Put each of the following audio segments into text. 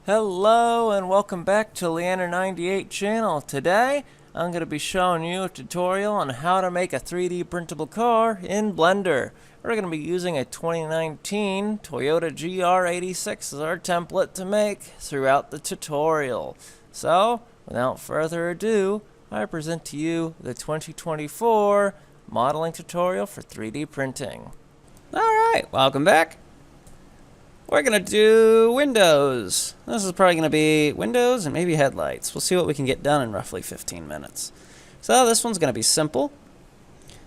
Hello and welcome back to Leander98 channel. Today I'm going to be showing you a tutorial on how to make a 3D printable car in Blender. We're going to be using a 2019 Toyota GR86 as our template to make throughout the tutorial. So, without further ado, I present to you the 2024 modeling tutorial for 3D printing. Alright, welcome back. We're going to do windows. This is probably going to be windows and maybe headlights. We'll see what we can get done in roughly 15 minutes. So this one's going to be simple.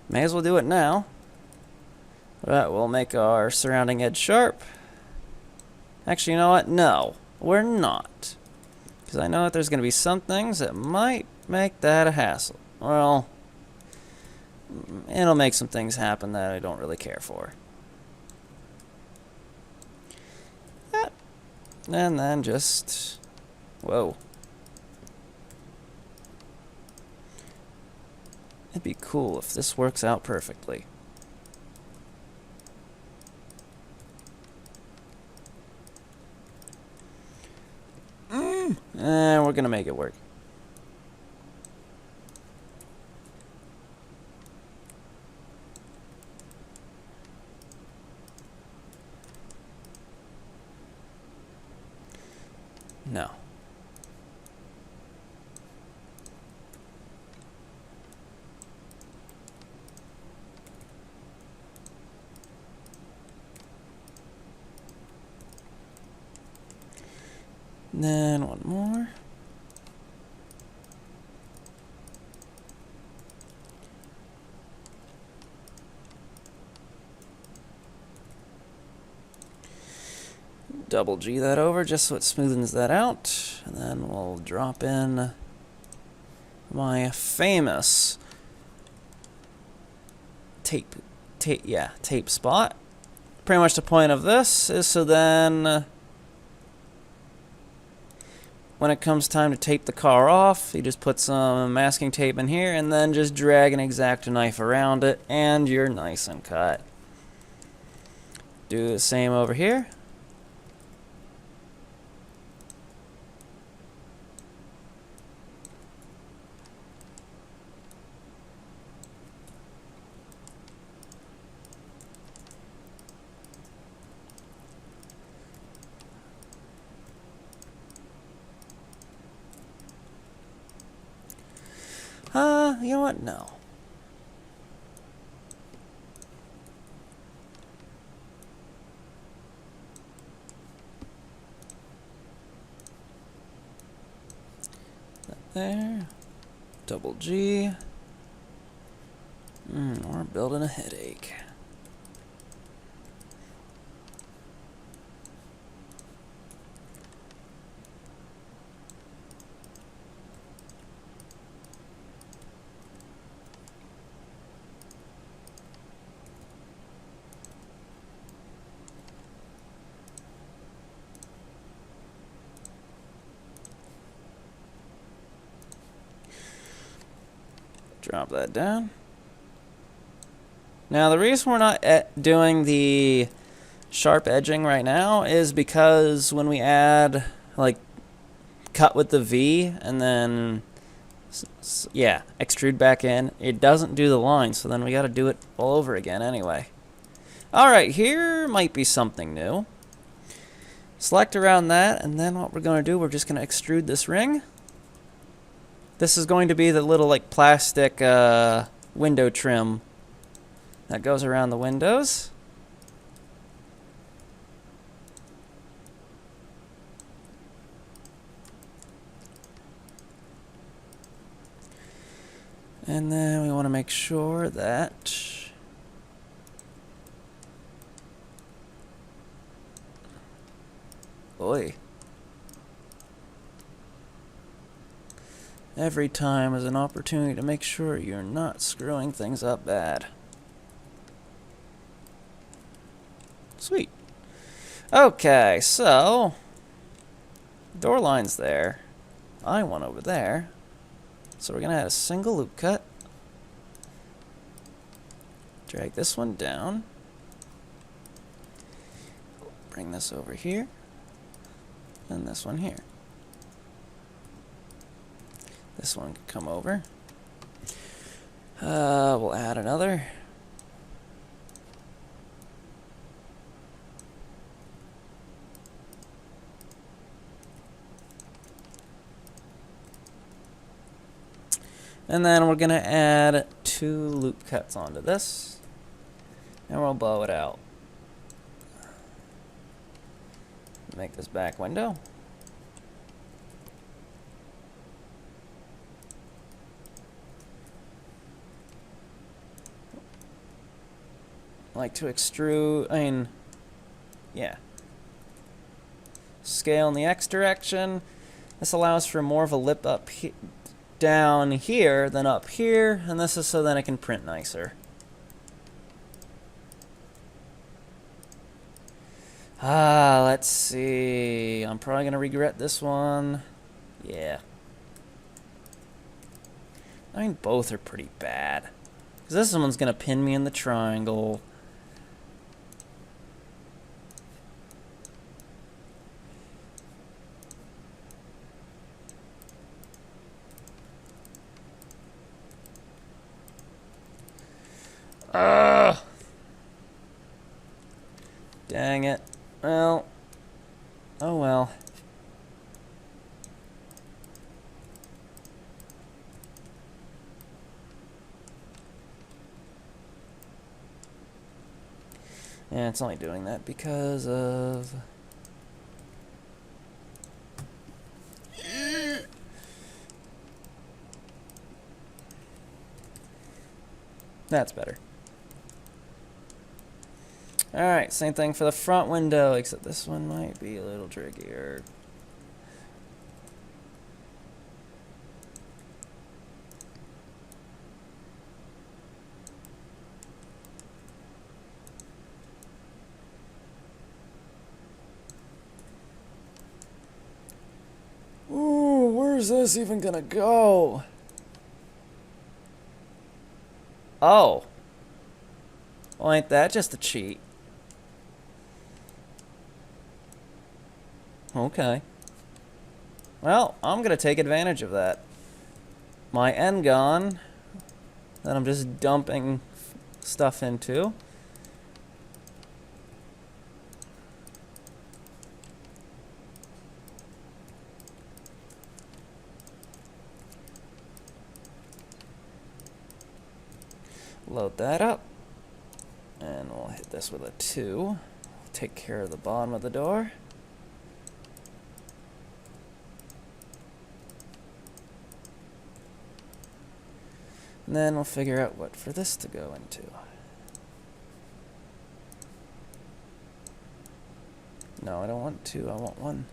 May as well do it now. But we'll make our surrounding edge sharp. Actually, you know what? No, we're not. Because I know that there's going to be some things that might make that a hassle. Well, it'll make some things happen that I don't really care for. And then just, whoa. It'd be cool if this works out perfectly. And we're gonna make it work. No. And then one more. Double G that over just so it smoothens that out, and then we'll drop in my famous tape spot. Pretty much the point of this is so then when it comes time to tape the car off, you just put some masking tape in here and then just drag an X-Acto knife around it and you're nice and cut. Do the same over here. You know what? No. That there. Double G. We're building a headache. Drop that down. Now the reason we're not doing the sharp edging right now is because when we add, like, cut with the V and then, yeah, extrude back in, it doesn't do the line, so then we got to do it all over again anyway. Alright, here might be something new. Select around that, and then what we're going to do, we're just going to extrude this ring. This is going to be the little, like, plastic window trim that goes around the windows. And then we want to make sure that every time is an opportunity to make sure you're not screwing things up bad. Sweet. Okay, so door line's there. I want over there. So we're going to add a single loop cut. Drag this one down. Bring this over here. and this one here. This one can come over. We'll add another. And then we're going to add 2 loop cuts onto this, and we'll blow it out. Make this back window. Like to extrude, yeah. Scale in the X direction. This allows for more of a lip up down here than up here, and this is so that I can print nicer. Let's see. I'm probably going to regret this one. Yeah. Both are pretty bad. Because this one's going to pin me in the triangle. Dang it. Well. Oh well. Yeah, it's only doing that because of... That's better. Alright, same thing for the front window, except this one might be a little trickier. Ooh, where's this even gonna go? Oh. Well, ain't that just a cheat? Okay. Well, I'm gonna take advantage of that. My N-gon that I'm just dumping stuff into. Load that up. And we'll hit this with a 2. Take care of the bottom of the door. And then we'll figure out what for this to go into. No, I don't want 2, I want 1.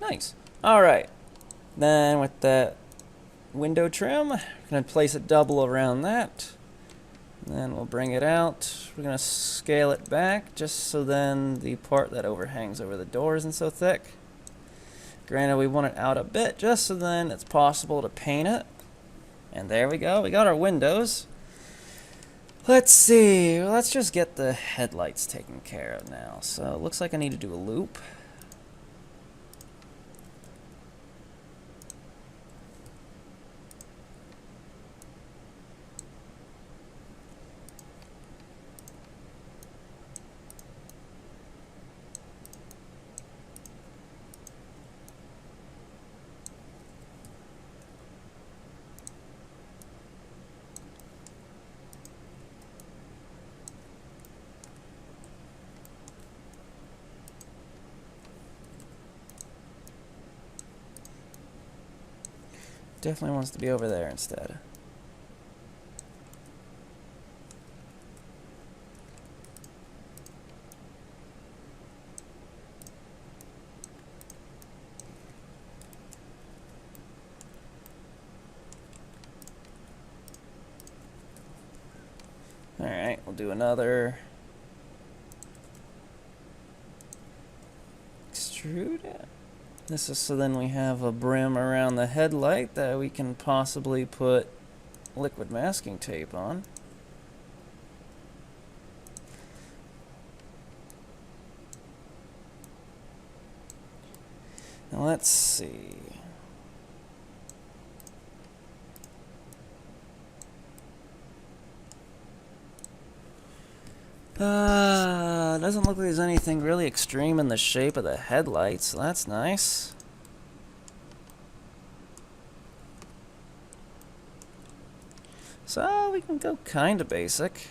Nice. Alright. Then with that window trim, I'm going to place a double around that. And then we'll bring it out. We're going to scale it back just so then the part that overhangs over the door isn't so thick. Granted, we want it out a bit just so then it's possible to paint it. And there we go. We got our windows. Let's see. Let's just get the headlights taken care of now. So it looks like I need to do a loop. Definitely wants to be over there instead. Alright, we'll do another extrude it. This is so then we have a brim around the headlight that we can possibly put liquid masking tape on. Now let's see. Doesn't look like there's anything really extreme in the shape of the headlights, so that's nice. So we can go kind of basic.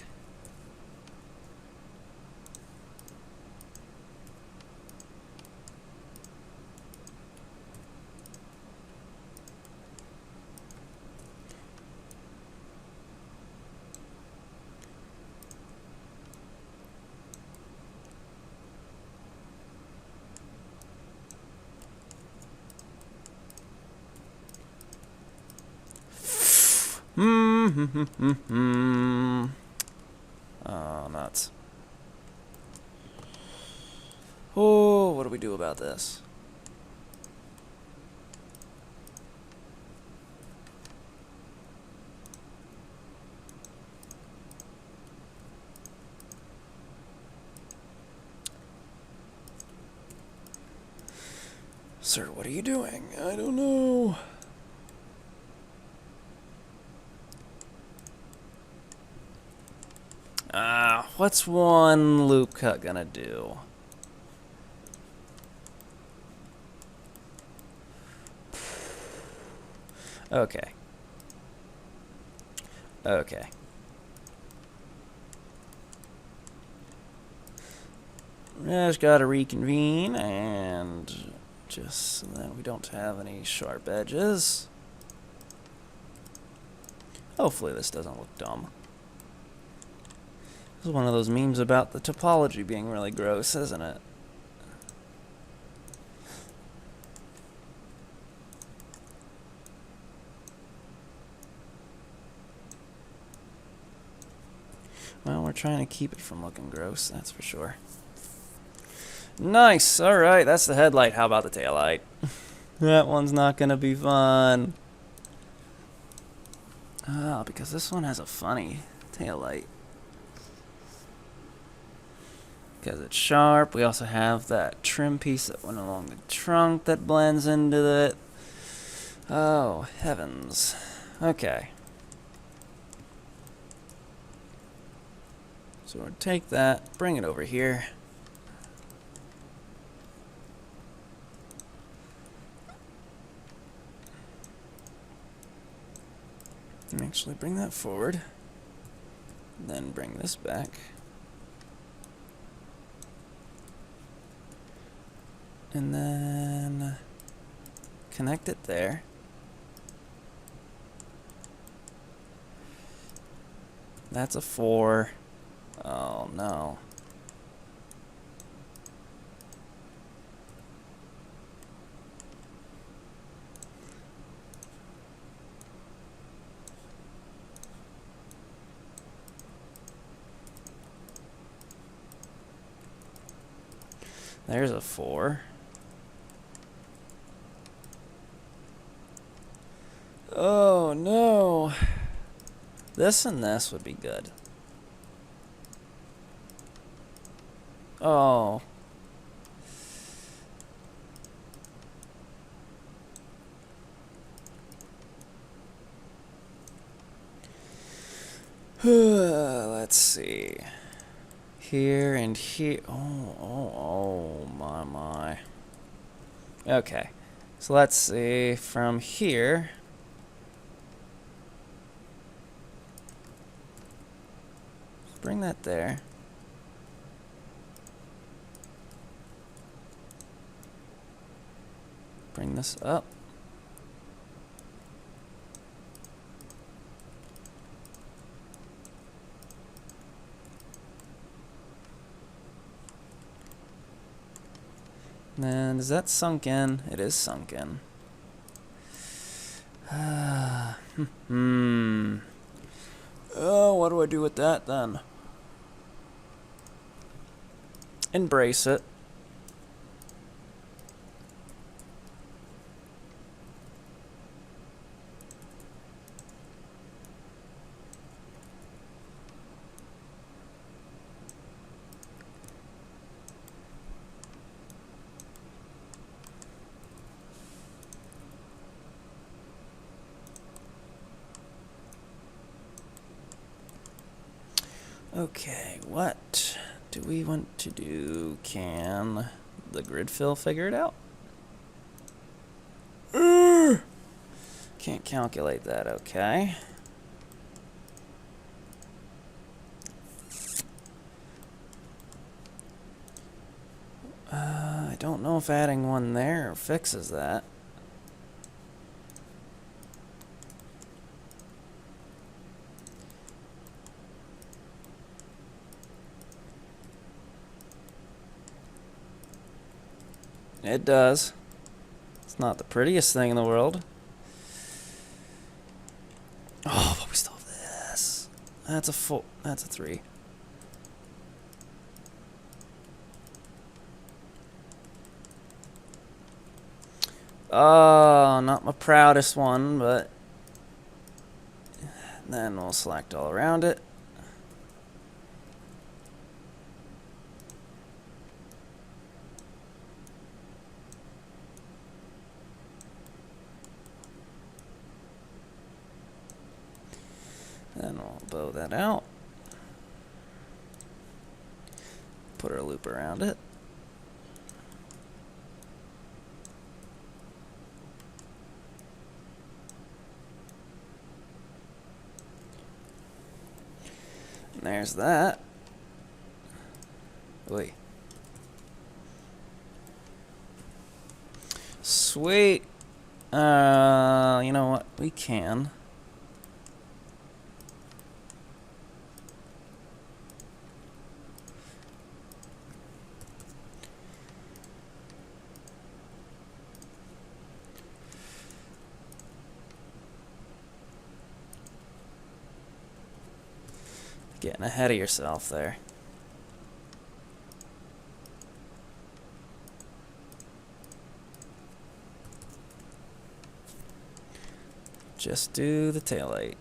Oh, nuts. Oh, what do we do about this? Sir, what are you doing? I don't know. What's one loop cut gonna do? Okay. Okay. Just gotta reconvene and just so that we don't have any sharp edges. Hopefully this doesn't look dumb. This is one of those memes about the topology being really gross, isn't it? Well, we're trying to keep it from looking gross, that's for sure. Nice! Alright, that's the headlight. How about the taillight? That one's not gonna be fun. Ah, because this one has a funny taillight. Because it's sharp. We also have that trim piece that went along the trunk that blends into it. Oh, heavens. Okay. So we'll take that, bring it over here. And actually bring that forward. Then bring this back. And then connect it there. That's a 4. Oh no. There's a 4. Oh no. This and this would be good. Oh. Let's see. Here and here. Oh my. Okay. So let's see from here. Bring that there. Bring this up. And is that sunk in? It is sunk in. Oh what do I do with that then? Embrace it. Okay, what do we want to do? Can the grid fill figure it out? Can't calculate that, okay. I don't know if adding one there fixes that. It does. It's not the prettiest thing in the world. Oh, but we still have this. That's a 4. That's a 3. Oh, not my proudest one, but then we'll select all around it. Then we'll bow that out. Put our loop around it. And there's that. Wait. Sweet. You know what? We can. Getting ahead of yourself there. Just do the taillight.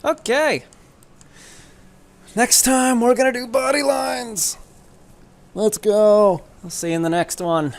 Okay. Next time we're gonna do body lines. Let's go. I'll see you in the next one.